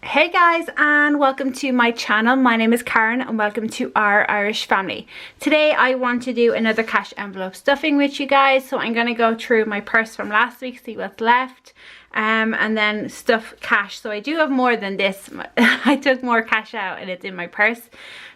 Hey guys, and welcome to my channel. My name is Karen and welcome to our Irish family. Today I want to do another cash envelope stuffing with you guys. So I'm going to go through my purse from last week, see what's left, and then stuff cash. So I do have more than this. I took more cash out and it's in my purse.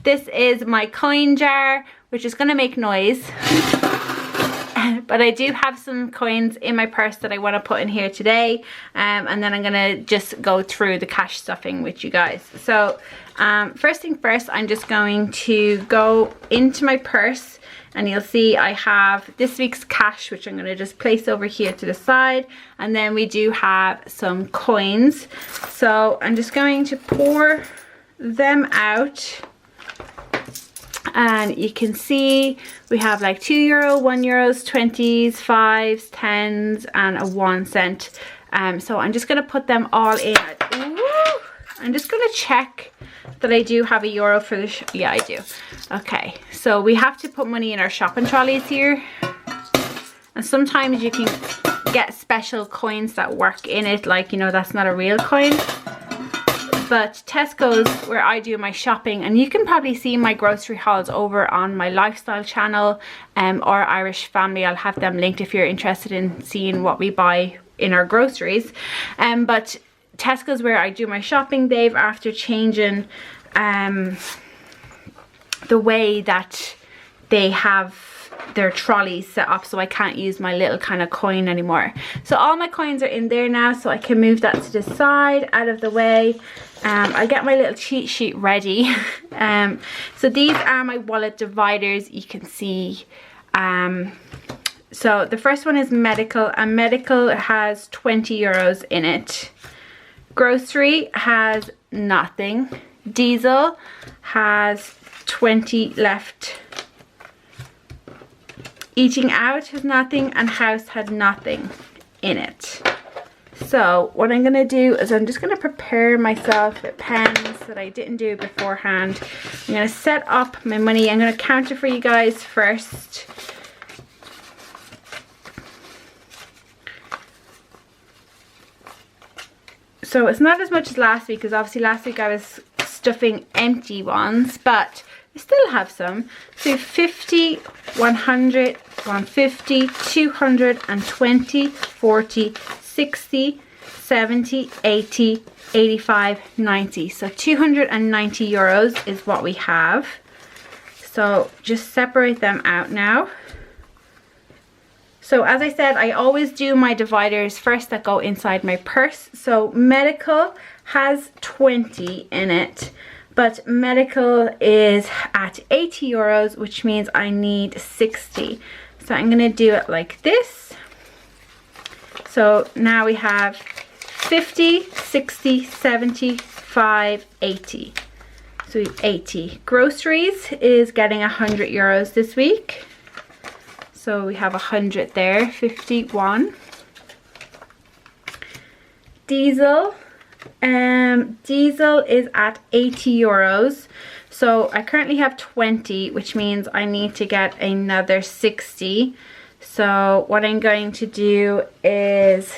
This is my coin jar, which is going to make noise. But I do have some coins in my purse that I want to put in here today, and then I'm going to just go through the cash stuffing with you guys. So first thing first, I'm just going to go into my purse and you'll see I have this week's cash, which I'm going to just place over here to the side, and then we do have some coins. So I'm just going to pour them out. And you can see we have like €2, €1, 20s, 5s, 10s, and a 1 cent. So I'm just going to put them all in. Ooh, I'm just going to check that I do have a euro for the yeah, I do. Okay, so we have to put money in our shopping trolleys here. And sometimes you can get special coins that work in it, like, you know, that's not a real coin. But Tesco's where I do my shopping, and you can probably see my grocery hauls over on my lifestyle channel or Irish family. I'll have them linked if you're interested in seeing what we buy in our groceries. But Tesco's where I do my shopping, they've after changing the way that they have their trolleys set up, so I can't use my little kind of coin anymore. So all my coins are in there now, so I can move that to the side, out of the way. I'll get my little cheat sheet ready. So these are my wallet dividers, you can see. So the first one is medical, and medical has €20 in it. Grocery has nothing. Diesel has 20 left. Eating out has nothing, and house had nothing in it. So what I'm going to do is I'm just going to prepare myself with pens that I didn't do beforehand. I'm going to set up my money. I'm going to count it for you guys first. So it's not as much as last week, because obviously last week I was stuffing empty ones, but I still have some. So 50, 100, 150, 220, 40, 60, 70, 80, 85, 90. So €290 is what we have. So just separate them out now. So as I said, I always do my dividers first that go inside my purse. So medical has 20 in it. But medical is at €80, which means I need 60. So I'm going to do it like this. So now we have 50, 60, 75, 80. So 80. Groceries is getting €100 this week. So we have 100 there, 51. Diesel. Diesel is at €80. So I currently have 20, which means I need to get another 60. So what I'm going to do is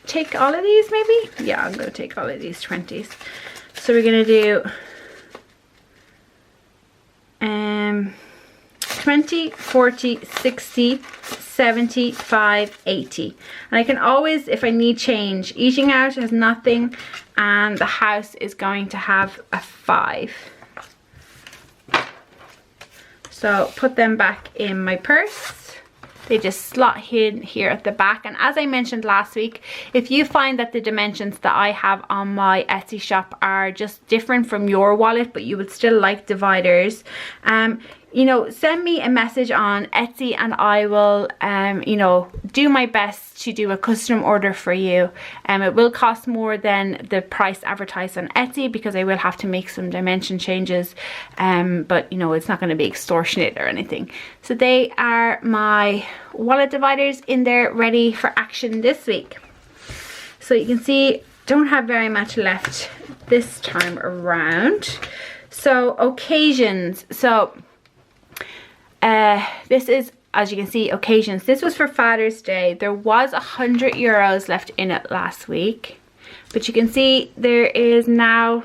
take all of these, maybe? Yeah, I'm going to take all of these 20s. So we're going to do 20, 40, 60, 75, 80. And I can always, if I need change, eating out has nothing, and the house is going to have a 5. So put them back in my purse. They just slot in here at the back. And as I mentioned last week, if you find that the dimensions that I have on my Etsy shop are just different from your wallet, but you would still like dividers, you know, send me a message on Etsy and I will, you know, do my best to do a custom order for you. It will cost more than the price advertised on Etsy because I will have to make some dimension changes. But, you know, it's not going to be extortionate or anything. So they are my wallet dividers in there ready for action this week. So you can see, don't have very much left this time around. So occasions. So this is, as you can see, occasions. This was for Father's Day. There was €100 left in it last week. but you can see there is nothing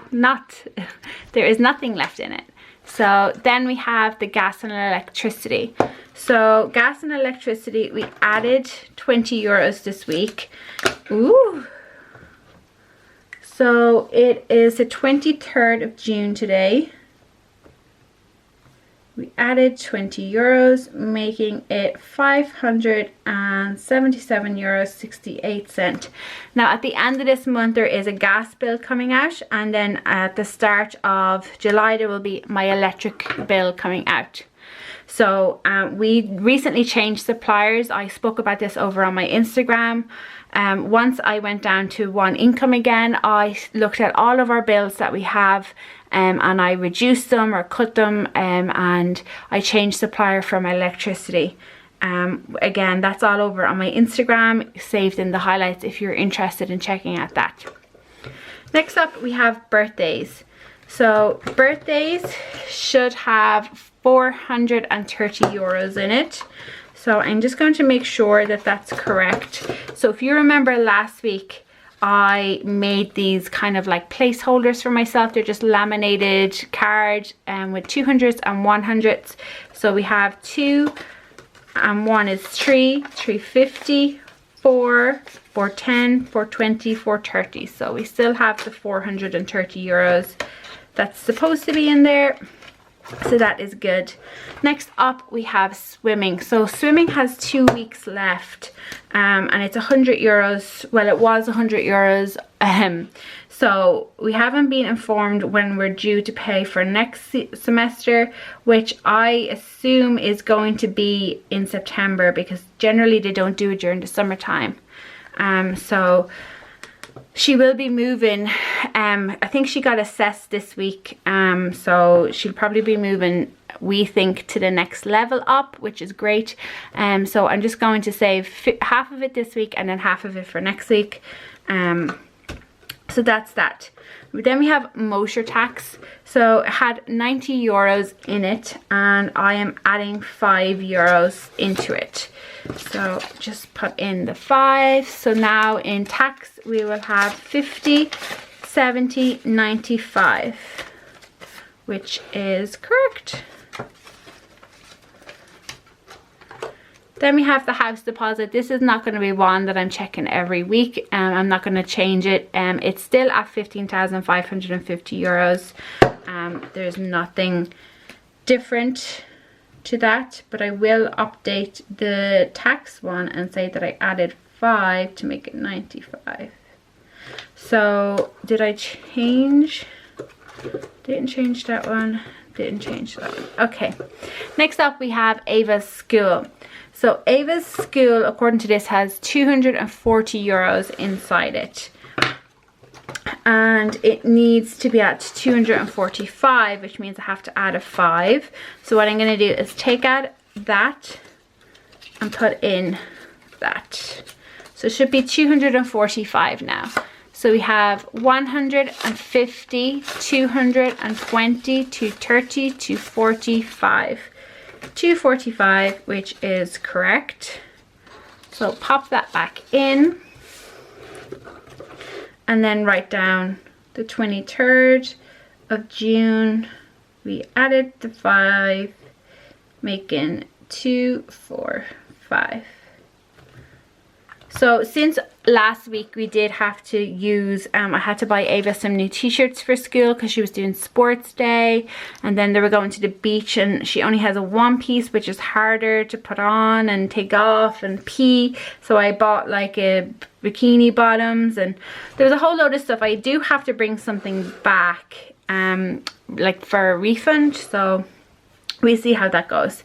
left in it. So then we have the gas and electricity. So gas and electricity, we added 20 euros this week. Ooh. So it is the 23rd of June today. We added 20 euros, making it 577 euros 68 cents. Now at the end of this month there is a gas bill coming out, and then at the start of July there will be my electric bill coming out. So we recently changed suppliers. I spoke about this over on my Instagram. Once I went down to one income again, I looked at all of our bills that we have, and I reduced them or cut them, and I changed supplier for my electricity. Again, that's all over on my Instagram, saved in the highlights if you're interested in checking out that. Next up we have birthdays. So birthdays should have 430 euros in it. So I'm just going to make sure that that's correct. So if you remember last week, I made these kind of like placeholders for myself. They're just laminated cards with 200s and 100s. So we have 2 and 1 is 3, 350, 4, 410, 420, 430. So we still have the 430 euros that's supposed to be in there. So that is good. Next up we have swimming. So swimming has 2 weeks left, and it's 100 euros. Well, it was 100 euros. So we haven't been informed when we're due to pay for next semester, which I assume is going to be in September, because generally they don't do it during the summertime. So she will be moving. I think she got assessed this week, so she'll probably be moving, we think, to the next level up, which is great. So I'm just going to save half of it this week and then half of it for next week. So that's that. Then we have motor tax. So it had 90 euros in it, and I am adding 5 euros into it. So just put in the 5. So now in tax we will have 50, 70, 95, which is correct. Then we have the house deposit. This is not going to be one that I'm checking every week. I'm not going to change it. It's still at 15,550 euros. There's nothing different to that, but I will update the tax one and say that I added 5 to make it 95. So did I change? Didn't change that one. Didn't change that one. Okay. Next up we have Ava's school. So Ava's school, according to this, has 240 euros inside it. And it needs to be at 245, which means I have to add a 5. So what I'm going to do is take out that and put in that. So it should be 245 now. So we have 150, 220, 230, 245. 245, which is correct. So pop that back in. And then write down the 23rd of June. We added the 5, making 245. So since last week we did have to use, I had to buy Ava some new t-shirts for school because she was doing sports day, and then they were going to the beach, and she only has a one piece, which is harder to put on and take off and pee. So I bought like a bikini bottoms, and there was a whole load of stuff. I do have to bring something back like for a refund, so we'll see how that goes.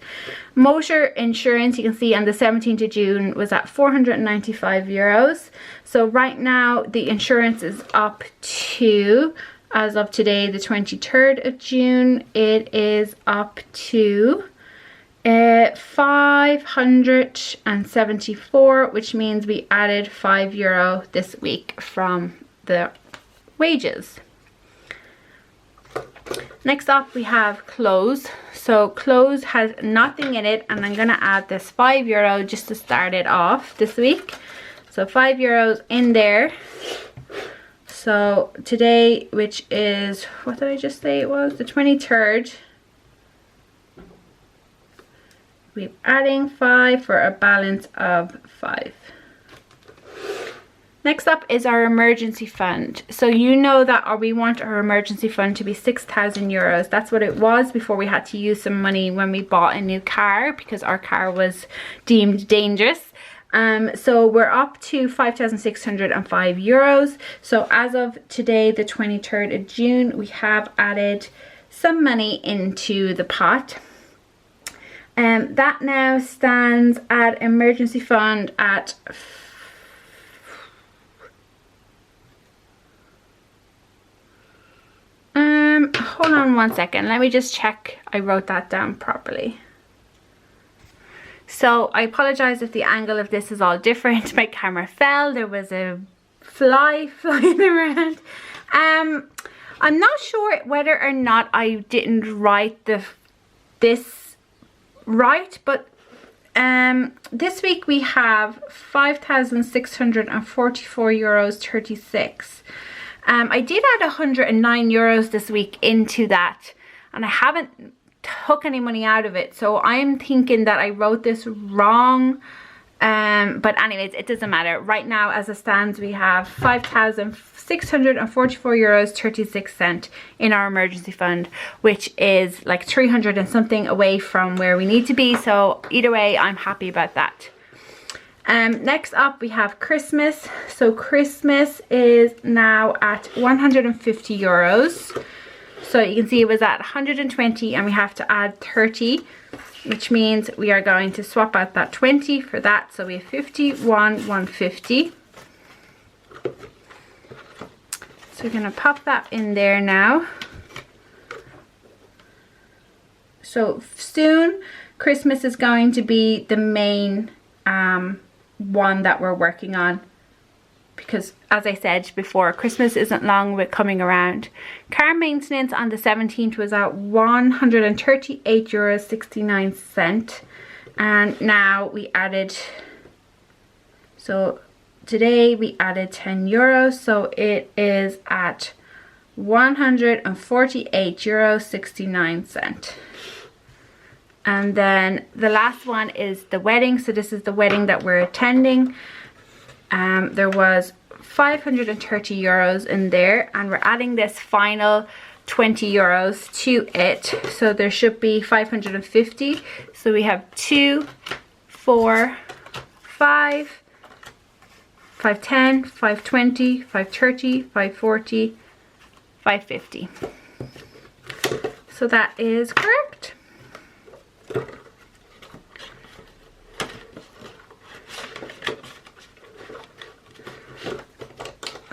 Motor insurance, you can see on the 17th of June was at 495 euros. So right now the insurance is up to, as of today, the 23rd of June, it is up to 574, which means we added 5 euro this week from the wages. Next up we have clothes. So clothes has nothing in it, and I'm gonna add this 5 euro just to start it off this week. So 5 euros in there. So today, which is, what did I just say it was? The 23rd. We're adding 5 for a balance of 5. Next up is our emergency fund. So you know that we want our emergency fund to be 6,000 euros. That's what it was before we had to use some money when we bought a new car because our car was deemed dangerous. So we're up to 5,605 euros. So as of today, the 23rd of June, we have added some money into the pot. That now stands at emergency fund at hold on one second, let me just check I wrote that down properly. So I apologize if the angle of this is all different. My camera fell, there was a fly flying around. I'm not sure whether or not I didn't write this right, but this week we have 5,644 euros 36. I did add 109 euros this week into that, and I haven't took any money out of it, so I'm thinking that I wrote this wrong. But anyways, it doesn't matter. Right now, as it stands, we have 5,644 euros 36 cents in our emergency fund, which is like 300 and something away from where we need to be. So either way, I'm happy about that. Next up we have Christmas. So Christmas is now at 150 euros. So you can see it was at 120 and we have to add 30, which means we are going to swap out that 20 for that. So we have 150. So we're going to pop that in there now. So soon Christmas is going to be the main one that we're working on, because as I said before, Christmas isn't long with coming around. Car maintenance on the 17th was at 138 euros 69 cents, and now we added, so today we added 10 euros, so it is at 148 euros 69 cents. And then the last one is the wedding. So this is the wedding that we're attending. There was 530 euros in there, and we're adding this final 20 euros to it. So there should be 550. So we have 2, 4, 5, 510, 520, 530, 540, 550. So that is correct.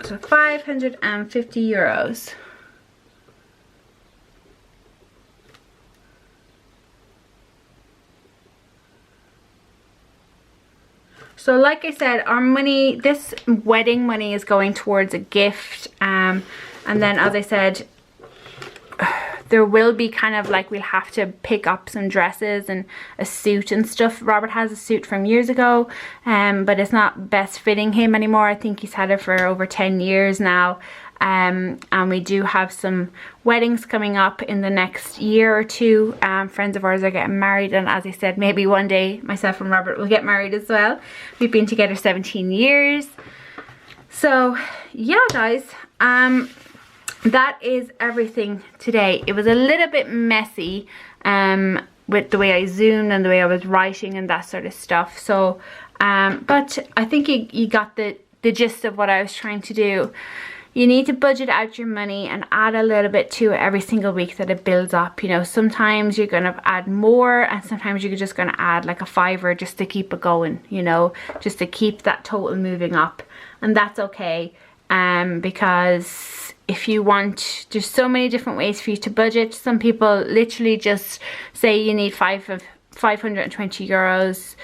So 550 euros. So like I said, our money, this wedding money is going towards a gift, and then as I said, there will be kind of like, we'll have to pick up some dresses and a suit and stuff. Robert has a suit from years ago, but it's not best fitting him anymore. I think he's had it for over 10 years now. And we do have some weddings coming up in the next year or two. Friends of ours are getting married, and as I said, maybe one day myself and Robert will get married as well. We've been together 17 years. So yeah guys, that is everything today. It was a little bit messy with the way I zoomed and the way I was writing and that sort of stuff. So, but I think you got the gist of what I was trying to do. You need to budget out your money and add a little bit to it every single week that it builds up. You know, sometimes you're going to add more, and sometimes you're just going to add like a $5 just to keep it going, you know, just to keep that total moving up. And that's okay, because if you want, there's so many different ways for you to budget. Some people literally just say you need 520 euros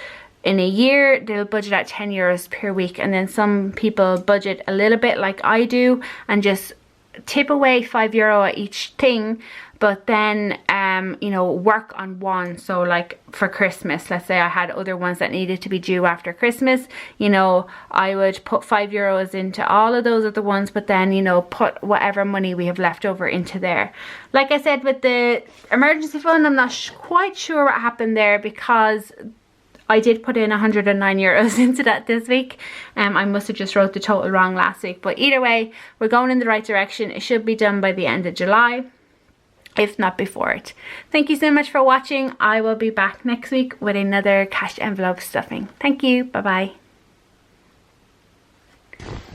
in a year. They'll budget out 10 euros per week, and then some people budget a little bit like I do and just tip away €5 at each thing, but then you know, work on one. So like for Christmas, let's say I had other ones that needed to be due after Christmas, you know, I would put €5 into all of those other ones, but then, you know, put whatever money we have left over into there. Like I said, with the emergency fund, I'm not quite sure what happened there, because I did put in €109 into that this week. I must have just wrote the total wrong last week. But either way, we're going in the right direction. It should be done by the end of July, if not before it. Thank you so much for watching. I will be back next week with another cash envelope stuffing. Thank you. Bye bye.